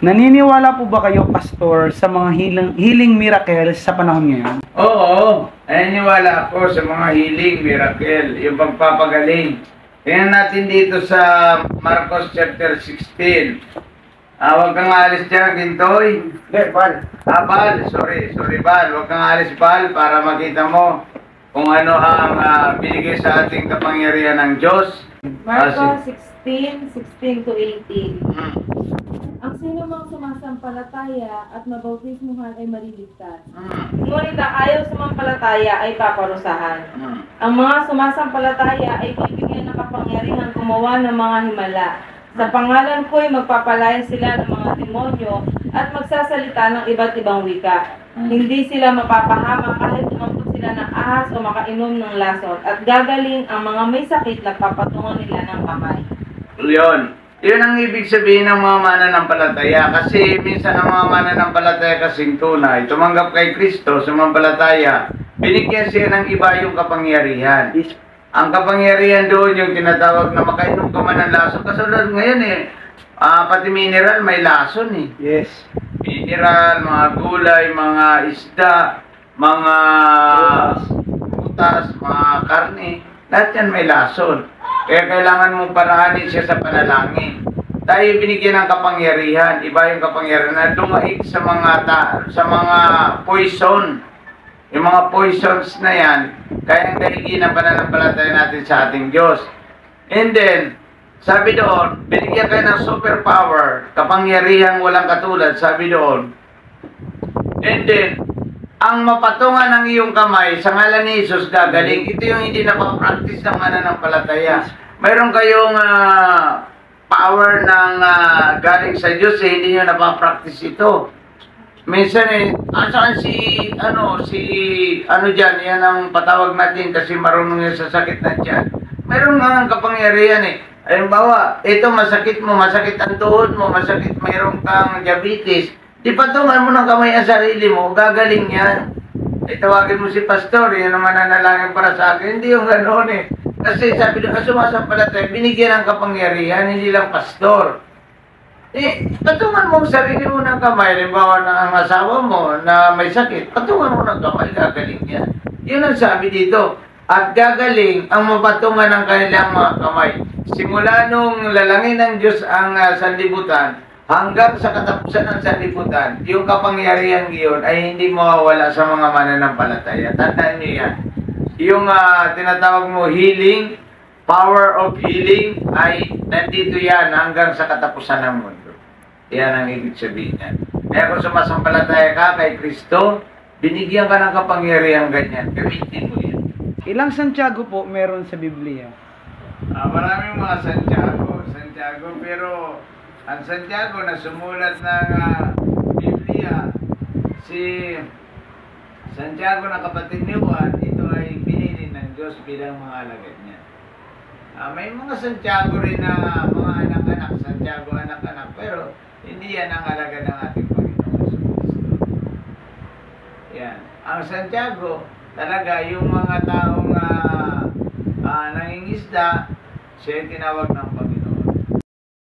Naniniwala po ba kayo, Pastor, sa mga healing miracles sa panahon ngayon? Oo, naniniwala ako sa mga healing miracle, yung pagpapagaling. Tingnan natin dito sa Marcos chapter 16. Huwag kang alis dyan, Gintoy. Bal. Bal. Sorry, Bal. Huwag kang alis, Bal, para makita mo kung ano ang binigay sa ating kapangyarihan ng Diyos. Marcos 16:16 to 18. Ang sino mang sumasampalataya at mabautismuhan ay mariligtas. Ngunit ang ayaw sumampalataya ay paparusahan. Ang mga sumasampalataya ay bibigyan ng kapangyarihan gumawa ng mga himala. Sa pangalan ko'y magpapalaya sila ng mga demonyo at magsasalita ng iba't ibang wika. Hindi sila mapapahama kahit umampot sila ng ahas o makainom ng lasot. At gagaling ang mga may sakit na papatungan nila ng kamay. Yun ang ibig sabihin ng mga mananampalataya. Kasi minsan ang mga mananampalataya kasing tunay, tumanggap kay Kristo, sumampalataya, binigyan siya ng iba yung kapangyarihan. Ang kapangyarihan doon yung tinatawag na makainom ka man ng lason. Kasunod ngayon pati mineral may lason eh. Yes. Mineral, mga gulay, mga isda, mga butas, mga karne, lahat yan may lason. Kaya kailangan mong parahanin siya sa panalangin. Tayo binigyan ng kapangyarihan, iba yung kapangyarihan na dumaig sa mga poison. Yung mga poisons na yan, kayang daigin ang pananampalataya natin sa ating Diyos. And then, sabi doon, binigyan kayo ng superpower, kapangyarihang walang katulad, sabi doon. And then, ang mapatungan ng iyong kamay sa ngalan ni Jesus gagaling. Ito yung hindi napapractice ng mananampalataya. Mayroon kayong power ng galing sa Diyos, hindi nyo napapractice ito. Minsan asan si dyan, yan ang patawag natin kasi marunong yan sa sakit na dyan. Mayroon nga ang kapangyarihan Halimbawa, ito masakit ang tuhod mo, masakit, mayroon kang diabetes. Di patungan mo ng kamay ang sarili mo, gagaling yan. Tawagin mo si pastor, yan naman nanalangin para sa akin. Hindi yung ganoon Kasi sabi doon, sumasampalataya, binigyan ng kapangyarihan, hindi lang pastor. Patungan mo ang sarili mo ng kamay. Halimbawa na ang asawa mo na may sakit, patungan mo ng kamay, gagaling yan. Yun ang sabi dito. At gagaling ang mapatungan ng kanilang mga kamay. Simula nung lalangin ng Diyos ang sanlibutan, hanggang sa katapusan ng sanlibutan, yung kapangyarihan iyon ay hindi mawawala sa mga mananampalataya. Tandaan niyo yan. Yung tinatawag mo healing, power of healing, ay nandito yan hanggang sa katapusan ng mundo. Yan ang ibig sabihin niyan. Kaya kung sumasampalataya ka kay Kristo, binigyan ka ng kapangyarihan ganyan. Gamitin mo yan. Ilang Santiago po meron sa Biblia? Maraming mga Santiago, pero ang Santiago na sumulat ng Biblia, si Santiago na kapatid ni Juan, ito ay pinili ng Diyos bilang mga alagad niya. May mga Santiago rin na mga anak-anak, Santiago anak-anak, pero hindi yan ang alagad ng ating Panginoon Kristo. Yan. Ang Santiago, talaga yung mga taong nangingisda, siya ay tinawag ng